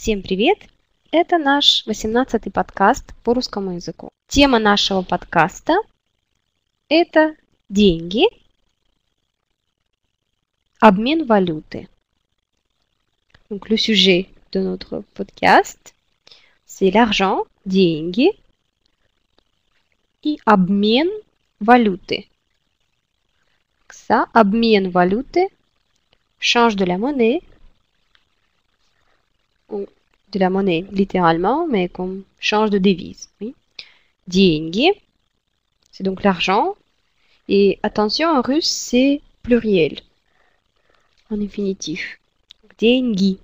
Всем привет! Это наш 18-й подкаст по русскому языку. Тема нашего подкаста – это деньги, обмен валюты. Donc, le sujet de notre podcast, c'est l'argent, деньги, и обмен валюты. Ça, обмен валюты, change de la monnaie, ou de la monnaie littéralement, mais comme change de devise. Oui. Деньги, c'est donc l'argent. Et attention, en russe, c'est pluriel, en infinitif. Деньги,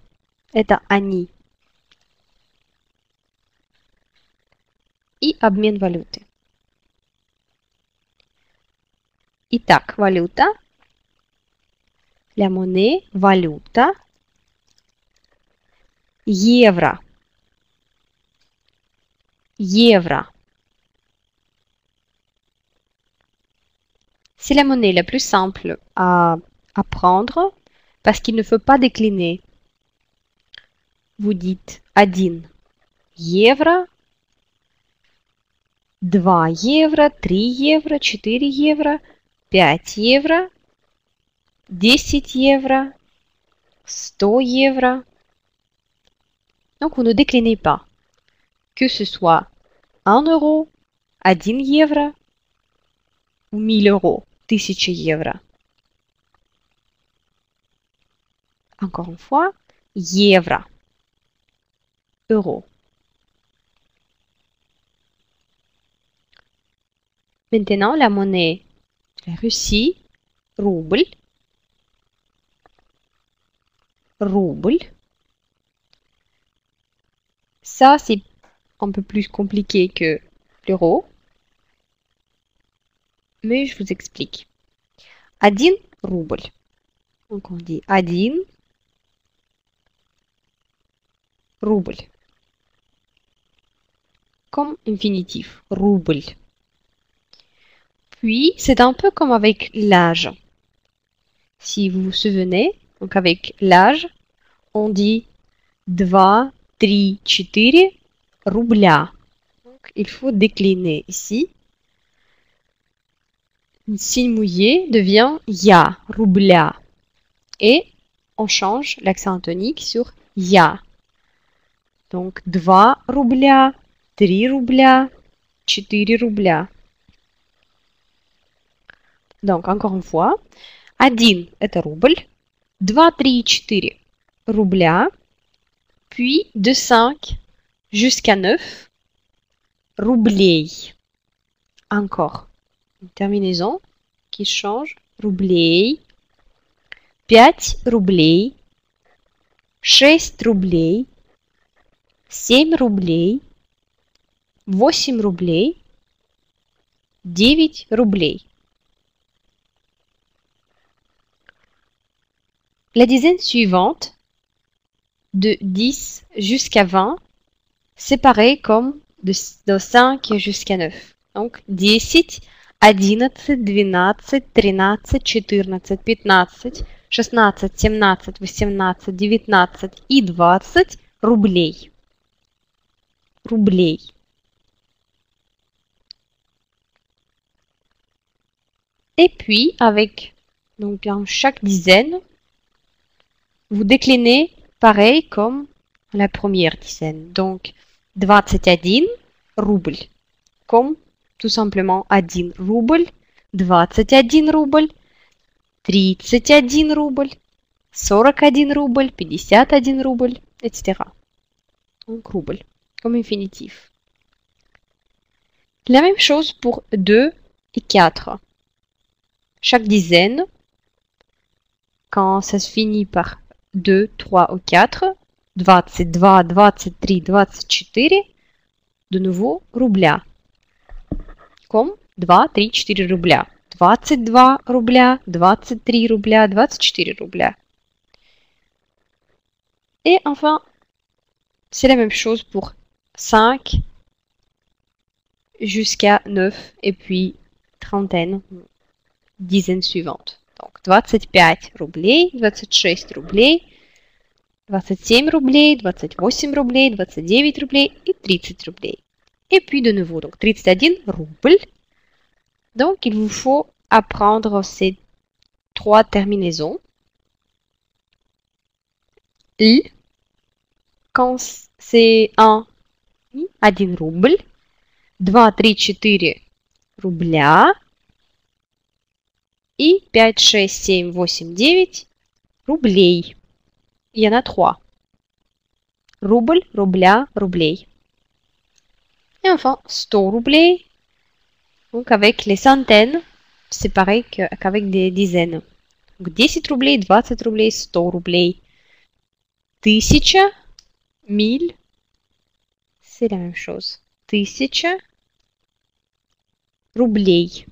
это они. И обмен валюты. Итак, валюта, la monnaie, валюта, евро, евро. C'est la monnaie la plus simple à apprendre parce qu'il ne faut pas décliner. Vous dites один евро, 2 евро, 3 евро, 4 евро, 5 евро, 10 евро, 100 евро. Donc, vous ne déclinez pas. Que ce soit 1 euro, 1 евро ou 1000 euros, 1000 евро. Encore une fois, евро, euro. Maintenant, la monnaie de la Russie, rouble, rouble. Ça, c'est un peu plus compliqué que l'euro, mais je vous explique. Один рубль. Donc, on dit один рубль. Comme infinitif, rouble. Puis, c'est un peu comme avec l'âge. Si vous vous souvenez, donc avec l'âge, on dit 2, 3, 4 рубля. Donc, il faut décliner ici. Le signe mouillé devient ya, рубля. Et on change l'accent tonique sur ya. Donc, 2 рубля, 3 рубля, 4 рубля. Donc, encore une fois, 1 – это рубль, 2, 3, 4 рубля, puis de 5 jusqu'à 9 рублей. Encore une terminaison qui change, рублей, 5 рублей, 6 рублей, 7 рублей, 8 рублей, 9 рублей. La dizaine suivante, de 10 jusqu'à 20, c'est pareil comme de 5 jusqu'à 9. Donc, 10, 11, 12, 13, 14, 15, 16, 17, 18, 19 и 20 рублей. Рублей. Et puis, avec donc, chaque dizaine, vous déclinez pareil comme la première dizaine. Donc, 21 рубль. Comme tout simplement 1 рубль, 21 рубль, 31 рубль, 41 рубль, 51 рубль, etc. Donc, rouble, comme infinitif. La même chose pour 2 et 4. Chaque dizaine, quand ça se finit par 2, 3 ou 4, 22, 23, 24, de nouveau, рубля. Comme 2, 3, 4 рубля. 22 рубля, 23 рубля, 24 рубля. Et enfin, c'est la même chose pour 5 jusqu'à 9 et puis trentaine, dizaine suivante. Donc 25 рублей, 26 рублей, 27 рублей, 28 рублей, 29 рублей и 30 rублей. Et puis de nouveau, donc 31 roubles. Donc il vous faut apprendre ces trois terminaisons. L, quand c'est 1, 1 рубль, 2, 3, 4 рубля и 5, 6, 7, 8, 9 рублей. Il y en a 3. Рубль, рубля, рублей. Et enfin, 100 рублей. Donc avec les centaines, c'est pareil qu'avec des dizaines. Donc 10 рублей, 20 рублей, 100 рублей. 1000, 1000, c'est la même chose. 1000 рублей.